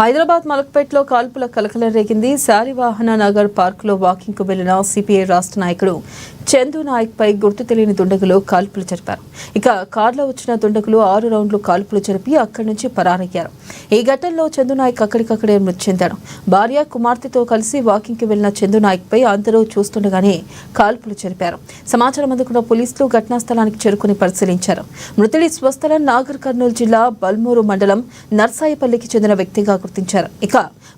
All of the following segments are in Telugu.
హైదరాబాద్ మలక్పేటలో కాల్పుల కలకలం రేగింది. శాలివాహన నగర్ పార్కులో వాకింగ్ కు వెళ్లిన సిపిఐ రాష్ట్ర నాయకుడు చందు నాయక్ పై గుర్తు తెలియని దుండగులు కాల్పులు జరిపారు. ఇక కార్లో వచ్చిన దుండగులు 6 రౌండ్లు కాల్పులు జరిపి అక్కడి నుంచి పరారయ్యారు. ఈ ఘటనలో చందు నాయక్ అక్కడికక్కడే మృతి చెందాడు. భార్య కుమార్తెతో కలిసి వాకింగ్ కి వెళ్లిన చందు నాయక్ పై అందరూ చూస్తుండగానే కాల్పులు జరిపారు. సమాచారం అందుకున్న పోలీసులు ఘటనా స్థలానికి చేరుకుని పరిశీలించారు. మృతుడి స్వస్థలం నాగర్ కర్నూలు జిల్లా బల్మూరు మండలం నర్సాయిపల్లికి చెందిన వ్యక్తిగా గుర్తించారు. ఇక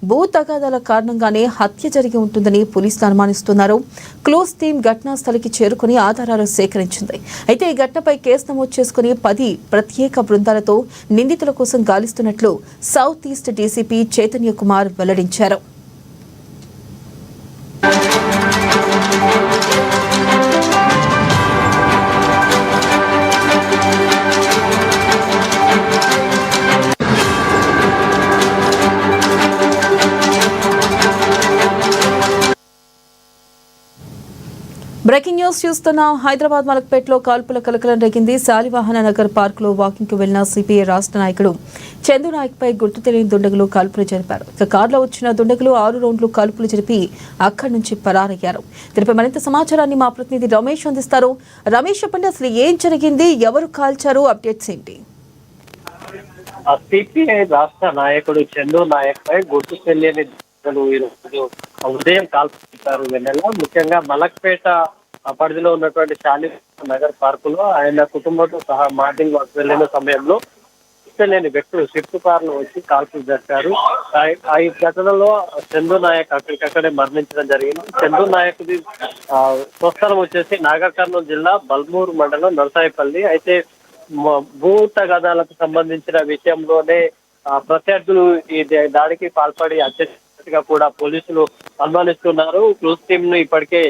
భూ తగాదాల కారణంగానే హత్య జరిగి ఉంటుందని పోలీసులు అనుమానిస్తున్నారు. క్లోజ్ టీం ఘటనా స్థలికి చేరుకుని ఆధారాలు సేకరించింది. అయితే ఈ ఘటనపై కేసు నమోదు చేసుకుని 10 ప్రత్యేక బృందాలతో నిందితుల కోసం గాలిస్తున్నట్లు south east DCP Chaitanya Kumar వెల్లడించారు. బ్రేకింగ్ న్యూస్ చూస్తున్న హైదరాబాద్ మలక్పేటలో కాల్పుల కలకలం రేగింది. శాలివాహన నగర్ పార్కులో వాకింగ్ కు వెళ్లిన సిపిఐ రాష్ట్ర నాయకుడు చందు నాయక్ పై గుర్తు తెలియని దుండగులు కాల్పులు జరిపారు. ఇక కారులో వచ్చిన దుండగులు 6 రౌండ్లు కాల్పులు జరిపి అక్కడి నుంచి పరారయ్యారు. దీనిపై మరింత సమాచారాన్ని మా ప్రతినిధి రమేష్ అందిస్తారు. రమేష్, చెప్పండి, అసలు ఏం జరిగింది, ఎవరు కాల్చారు, అప్డేట్స్ ఏంటి? సిపిఐ రాష్ట్ర నాయకుడు చందు నాయక్ పై గుర్తు తెలియని ఈరోజు ఉదయం కాల్పుతారు. వెన్నెల ముఖ్యంగా మలక్పేట పరిధిలో ఉన్నటువంటి శాలివాహన నగర్ పార్కులో ఆయన కుటుంబంతో సహా మార్నింగ్ వాక్ వెళ్లిన సమయంలో తెలియని వ్యక్తులు స్విఫ్ట్ కార్లు వచ్చి కాల్పులు జరిపారు. ఈ ఘటనలో చందు నాయక్ అక్కడికక్కడే మరణించడం జరిగింది. చందు నాయక్ స్వస్థలం వచ్చేసి నాగర్ కర్నూలు జిల్లా బల్మూరు మండలం నరసాయిపల్లి. అయితే భూ తగాదాలకు సంబంధించిన విషయంలోనే ప్రత్యర్థులు ఈ దాడికి పాల్పడి హత్యగా కూడా పోలీసులు అనుమానిస్తున్నారు. క్లూస్ టీమ్ ను ఇప్పటికే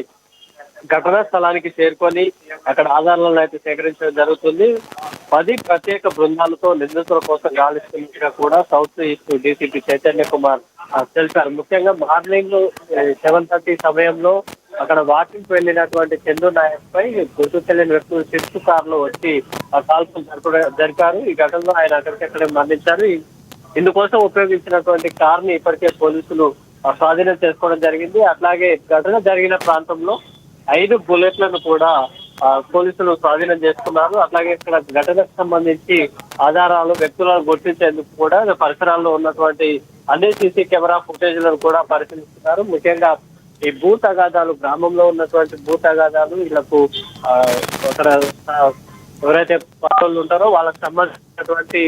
ఘటనా స్థలానికి చేరుకొని అక్కడ ఆధారాలను అయితే సేకరించడం జరుగుతుంది. 10 ప్రత్యేక బృందాలతో నిందితుల కోసం గాలిస్తున్నట్టుగా కూడా south east DCP Chaitanya Kumar తెలిపారు. ముఖ్యంగా మార్నింగ్ 7:30 సమయంలో అక్కడ వాకింగ్ వెళ్లినటువంటి చందు నాయక్ పై గుర్తు తెలియని వ్యక్తులు స్విఫ్ట్ కార్లో వచ్చి కాల్పులు జరిపారు. ఈ ఘటనలో ఆయన అక్కడికక్కడే మరణించారు. ఇందుకోసం ఉపయోగించినటువంటి కార్ ని ఇప్పటికే పోలీసులు స్వాధీనం చేసుకోవడం జరిగింది. అట్లాగే ఘటన జరిగిన ప్రాంతంలో 5 బుల్లెట్లను కూడా పోలీసులు స్వాధీనం చేసుకున్నారు. అట్లాగే ఇక్కడ ఘటనకు సంబంధించి ఆధారాలు, వ్యక్తులను గుర్తించేందుకు కూడా పరిసరాల్లో ఉన్నటువంటి అన్ని సీసీ కెమెరా ఫుటేజ్లను కూడా పరిశీలిస్తున్నారు. ముఖ్యంగా ఈ భూ తగాదాలు, గ్రామంలో ఉన్నటువంటి భూ తగాదాలు, వీళ్లకు అక్కడ ఎవరైతే పాత్రలు ఉంటారో వాళ్ళకి సంబంధించినటువంటి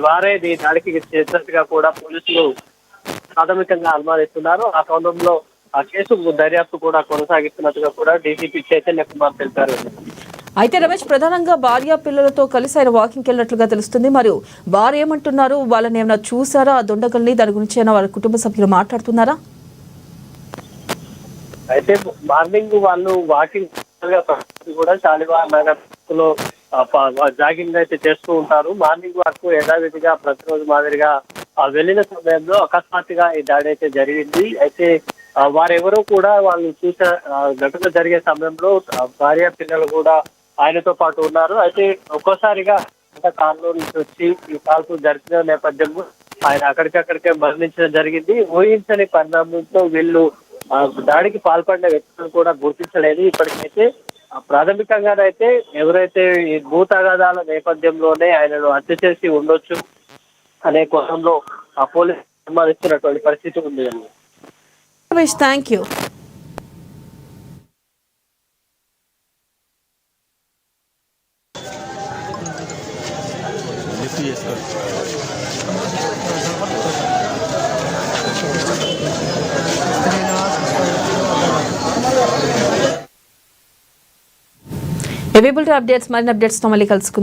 వారే ఈ దాడికి చేసినట్టుగా కూడా పోలీసులు ప్రాథమికంగా అనుమానిస్తున్నారు. ఆ కోణంలో ఆ కేసు దర్యాప్తు కూడా కొనసాగిస్తున్నట్టుగా కూడా డీసీపీ చైతన్య కుమార్ తెలిపారు. అయితే రమేష్, ప్రధానంగా భార్య పిల్లలతో కలిసి ఆయన వాకింగ్కి వెళ్ళినట్లుగా తెలుస్తుంది. మరియు వారు ఏమంటున్నారు? వాళ్ళని ఏమైనా చూసారా? ఆ దుండగుల్ని, దాని గురించి అయినా వాళ్ళ కుటుంబ సభ్యులు మాట్లాడుతున్నారా? అయితే మార్నింగ్ వాళ్ళు వాకింగ్ కూడా శాలివాహన నగర్ లో జాగింగ్ అయితే చేస్తూ ఉంటారు. మార్నింగ్ వరకు యథావిధిగా ప్రతిరోజు మాదిరిగా వెళ్లిన సమయంలో అకస్మాత్తుగా ఈ దాడి అయితే జరిగింది. అయితే వారెవరో కూడా వాళ్ళు చూసే ఘటన జరిగే సమయంలో భార్య పిల్లలు కూడా ఆయనతో పాటు ఉన్నారు. అయితే ఒక్కోసారిగా కారులో నుంచి వచ్చి ఈ కాల్పులు జరిపిన నేపథ్యంలో ఆయన అక్కడికక్కడికే మరణించడం జరిగింది. ఊహించని పరిణామంతో వీళ్ళు దాడికి పాల్పడిన వ్యక్తులను కూడా గుర్తించలేదు. ఇప్పటికైతే ప్రాథమికంగానైతే ఎవరైతే ఈ భూ తగాదాల నేపథ్యంలోనే ఆయనను హత్య చేసి ఉండొచ్చు అనే కోణంలో ఆ పోలీసులు అనుమానిస్తున్నటువంటి పరిస్థితి ఉంది. Thank you. అవైలబుల్ అప్డేట్స్, మరిన్ని అప్డేట్స్ తో మళ్ళీ కలుసుకుందాం.